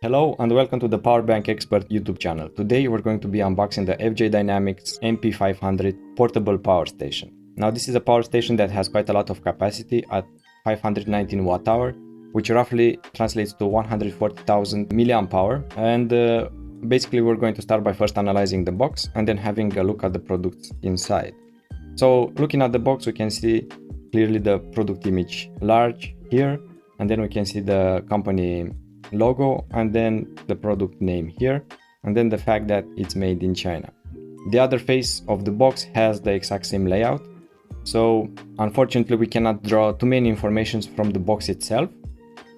Hello and welcome to the Power Bank Expert YouTube channel. Today we're going to be unboxing the FJDynamics MP500 Portable Power Station. Now this is a power station that has quite a lot of capacity at 519 watt-hour, which roughly translates to 140,000 milliamp hour. And basically we're going to start by first analyzing the box and then having a look at the products inside. So looking at the box, we can see clearly the product image large here, and then we can see the company logo and then the product name here, and then the fact that it's made in China. The other face of the box has the exact same layout, so unfortunately we cannot draw too many informations from the box itself,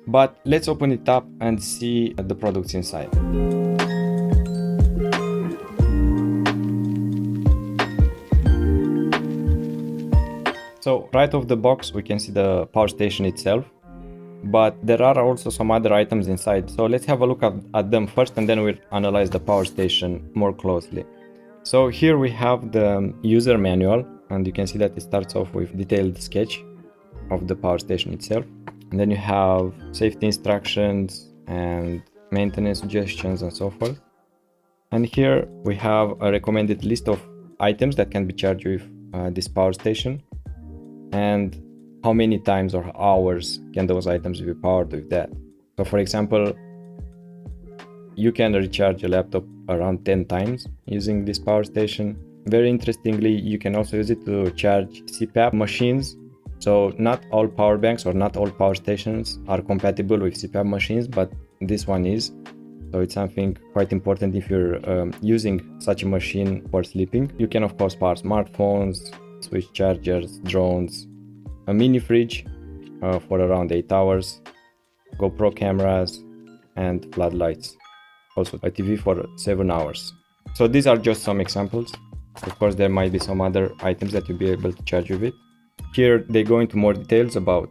but let's open it up and see the products inside. So right off the box we can see the power station itself, but there are also some other items inside, so let's have a look at them first and then we'll analyze the power station more closely. So here we have the user manual, and you can see that it starts off with detailed sketch of the power station itself, and then you have safety instructions and maintenance suggestions and so forth. And here we have a recommended list of items that can be charged with this power station, and how many times or hours can those items be powered with that. So for example, you can recharge a laptop around 10 times using this power station. Very interestingly, you can also use it to charge CPAP machines. So not all power banks or not all power stations are compatible with CPAP machines, but this one is. So it's something quite important if you're using such a machine for sleeping. You can of course power smartphones, switch chargers, drones, a mini fridge for around 8 hours, GoPro cameras and floodlights, also a TV for 7 hours. So these are just some examples. Of course there might be some other items that you'll be able to charge with it. Here they go into more details about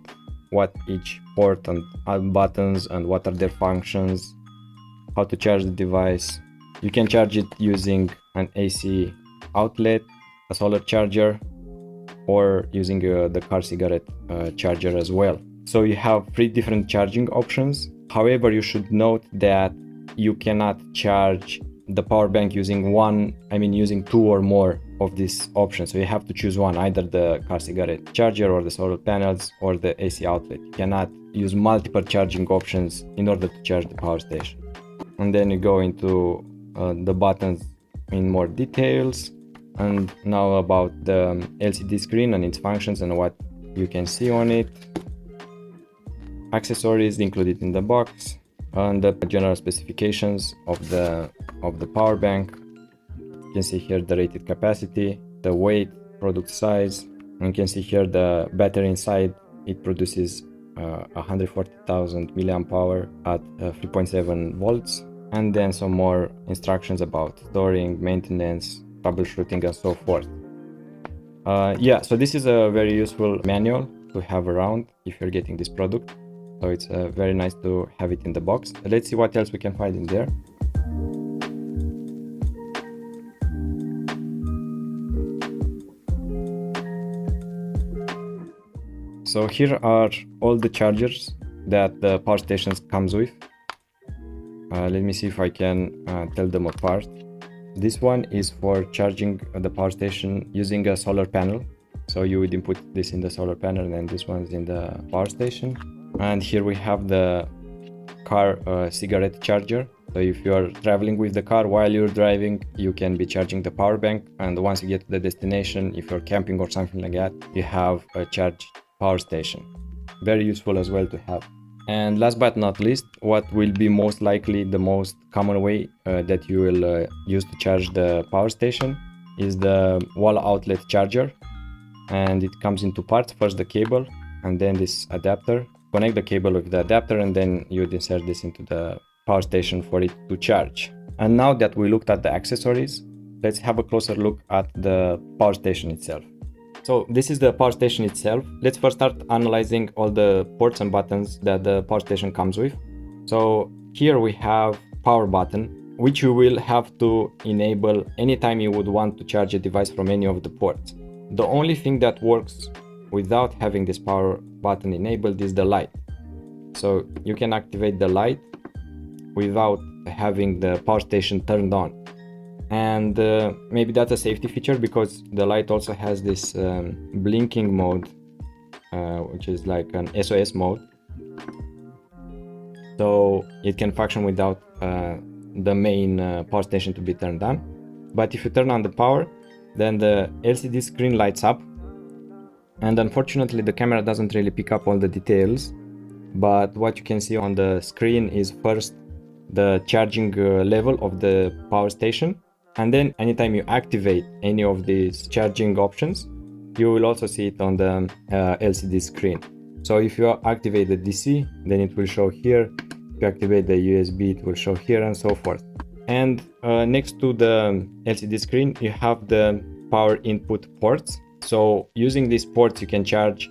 what each port and buttons and what are their functions, how to charge the device. You can charge it using an AC outlet, a solar charger, or using the car cigarette charger as well. So you have 3 different charging options. However, you should note that you cannot charge the power bank using using 2 or more of these options. So you have to choose one, either the car cigarette charger or the solar panels or the AC outlet. You cannot use multiple charging options in order to charge the power station. And then you go into the buttons in more details. And now about the LCD screen and its functions and what you can see on it. Accessories included in the box and the general specifications of the power bank. You can see here the rated capacity, the weight, product size, and you can see here the battery inside. It produces 140,000 milliamp hour at 3.7 volts, and then some more instructions about storing, maintenance, troubleshooting and so forth. So this is a very useful manual to have around if you're getting this product, so it's very nice to have it in the box. Let's see what else we can find in there. So here are all the chargers that the power stations comes with. Let me see if I can tell them apart. This one is for charging the power station using a solar panel. So you would input this in the solar panel and then this one's in the power station. And here we have the car cigarette charger. So if you are traveling with the car while you're driving, you can be charging the power bank. And once you get to the destination, if you're camping or something like that, you have a charged power station. Very useful as well to have. And last but not least, what will be most likely the most common way that you will use to charge the power station is the wall outlet charger. And it comes in 2 parts, first the cable and then this adapter. Connect the cable with the adapter and then you would insert this into the power station for it to charge. And now that we looked at the accessories, let's have a closer look at the power station itself. So this is the power station itself. Let's first start analyzing all the ports and buttons that the power station comes with. So here we have power button, which you will have to enable anytime you would want to charge a device from any of the ports. The only thing that works without having this power button enabled is the light. So you can activate the light without having the power station turned on. And maybe that's a safety feature, because the light also has this blinking mode, which is like an SOS mode. So it can function without the main power station to be turned on. But if you turn on the power, then the LCD screen lights up. And unfortunately, the camera doesn't really pick up all the details. But what you can see on the screen is first the charging level of the power station. And then anytime you activate any of these charging options, you will also see it on the LCD screen. So if you activate the DC, then it will show here. If you activate the USB, it will show here, and so forth. And next to the LCD screen, you have the power input ports. So using these ports, you can charge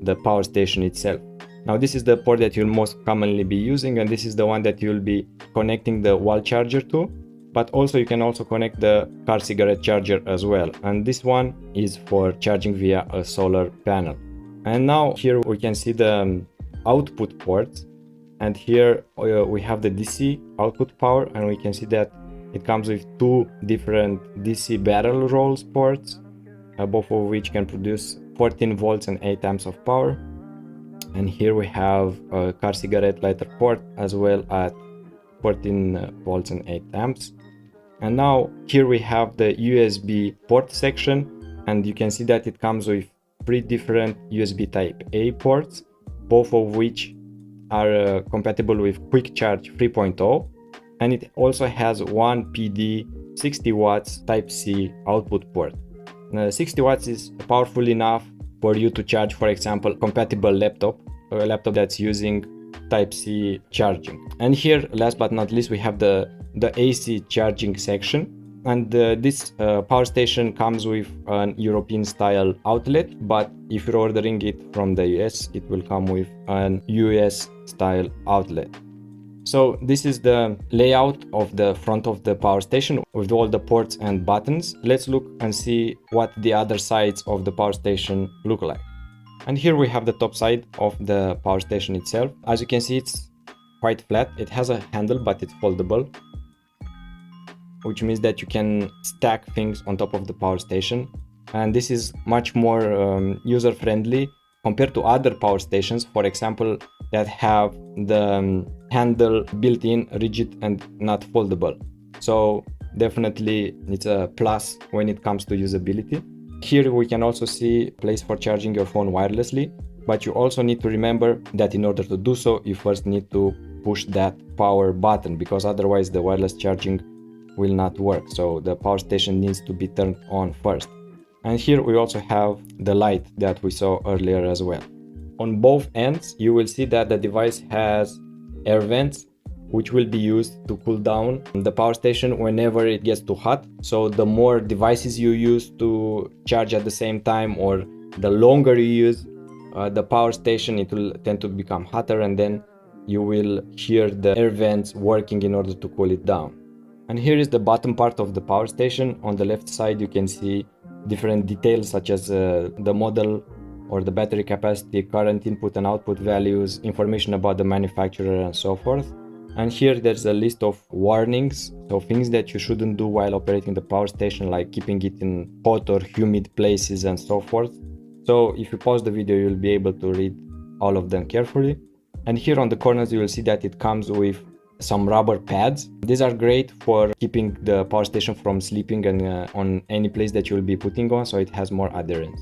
the power station itself. Now this is the port that you'll most commonly be using, and this is the one that you'll be connecting the wall charger to. But also you can also connect the car cigarette charger as well. And this one is for charging via a solar panel. And now here we can see the output ports. And here we have the DC output power, and we can see that it comes with two different DC barrel rolls ports, both of which can produce 14 volts and 8 amps of power. And here we have a car cigarette lighter port as well at 14 volts and 8 amps. And now here we have the USB port section, and you can see that it comes with 3 different USB type A ports, both of which are compatible with Quick Charge 3.0, and it also has one PD 60 watts type C output port. 60 watts is powerful enough for you to charge, for example, compatible laptop, a laptop that's using type C charging. And here, last but not least, we have the AC charging section. And this power station comes with an European style outlet, but if you're ordering it from the US, it will come with an US style outlet. So this is the layout of the front of the power station with all the ports and buttons. Let's look and see what the other sides of the power station look like. And here we have the top side of the power station itself. As you can see, it's quite flat. It has a handle, but it's foldable, which means that you can stack things on top of the power station. And this is much more user-friendly compared to other power stations, for example, that have the handle built in, rigid and not foldable. So definitely it's a plus when it comes to usability. Here we can also see a place for charging your phone wirelessly, but you also need to remember that in order to do so, you first need to push that power button, because otherwise the wireless charging will not work. So the power station needs to be turned on first. And here we also have the light that we saw earlier as well. On both ends, you will see that the device has air vents, which will be used to cool down the power station whenever it gets too hot. So the more devices you use to charge at the same time, or the longer you use the power station, it will tend to become hotter, and then you will hear the air vents working in order to cool it down. And here is the bottom part of the power station. On the left side, you can see different details such as the model or the battery capacity, current input and output values, information about the manufacturer, and so forth. And here there's a list of warnings, so things that you shouldn't do while operating the power station, like keeping it in hot or humid places and so forth. So if you pause the video, you'll be able to read all of them carefully. And here on the corners, you will see that it comes with some rubber pads. These are great for keeping the power station from slipping and on any place that you'll be putting on, so it has more adherence.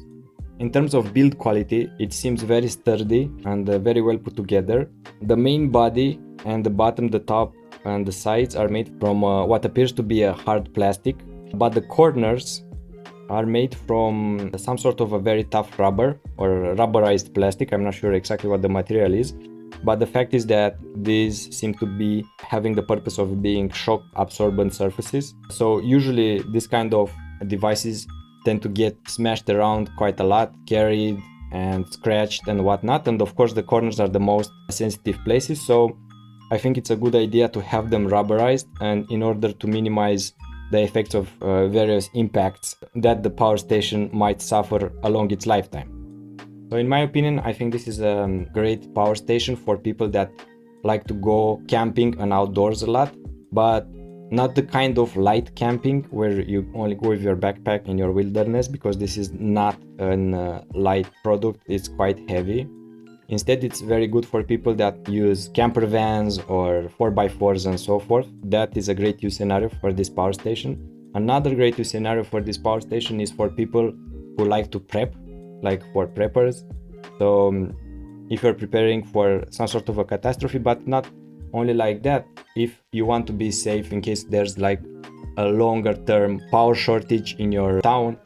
In terms of build quality, it seems very sturdy and very well put together. The main body and the bottom, the top and the sides are made from what appears to be a hard plastic, but the corners are made from some sort of a very tough rubber or rubberized plastic. I'm not sure exactly what the material is, but the fact is that these seem to be having the purpose of being shock absorbent surfaces. So usually this kind of devices tend to get smashed around quite a lot, carried and scratched and whatnot, and of course the corners are the most sensitive places. So I think it's a good idea to have them rubberized, and in order to minimize the effects of various impacts that the power station might suffer along its lifetime. So in my opinion, I think this is a great power station for people that like to go camping and outdoors a lot, but not the kind of light camping where you only go with your backpack in your wilderness, because this is not a light product, it's quite heavy. Instead, it's very good for people that use camper vans or 4x4s and so forth. That is a great use scenario for this power station. Another great use scenario for this power station is for people who like to prep, like for preppers. So if you're preparing for some sort of a catastrophe, but not only like that, if you want to be safe in case there's like a longer term power shortage in your town,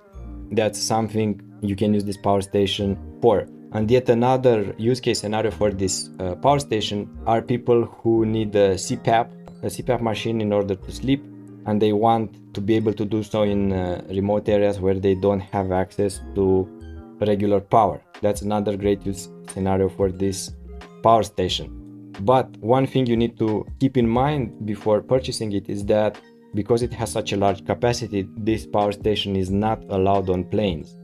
that's something you can use this power station for. And yet another use case scenario for this power station are people who need a CPAP machine in order to sleep, and they want to be able to do so in remote areas where they don't have access to regular power. That's another great use scenario for this power station. But one thing you need to keep in mind before purchasing it is that because it has such a large capacity, this power station is not allowed on planes.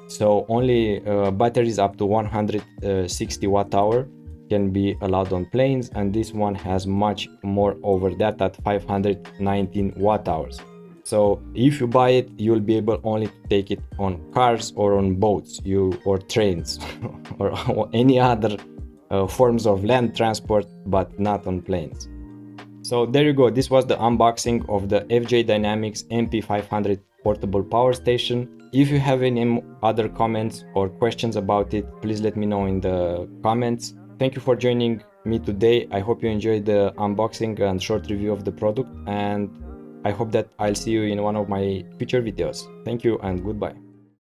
So only batteries up to 160 watt-hour can be allowed on planes, and this one has much more over that at 519 watt-hours. So if you buy it, you'll be able only to take it on cars or on boats, or trains or any other forms of land transport, but not on planes. So there you go, this was the unboxing of the FJDynamics MP500 portable power station. If you have any other comments or questions about it, please let me know in the comments. Thank you for joining me today. I hope you enjoyed the unboxing and short review of the product, and I hope that I'll see you in one of my future videos. Thank you and goodbye.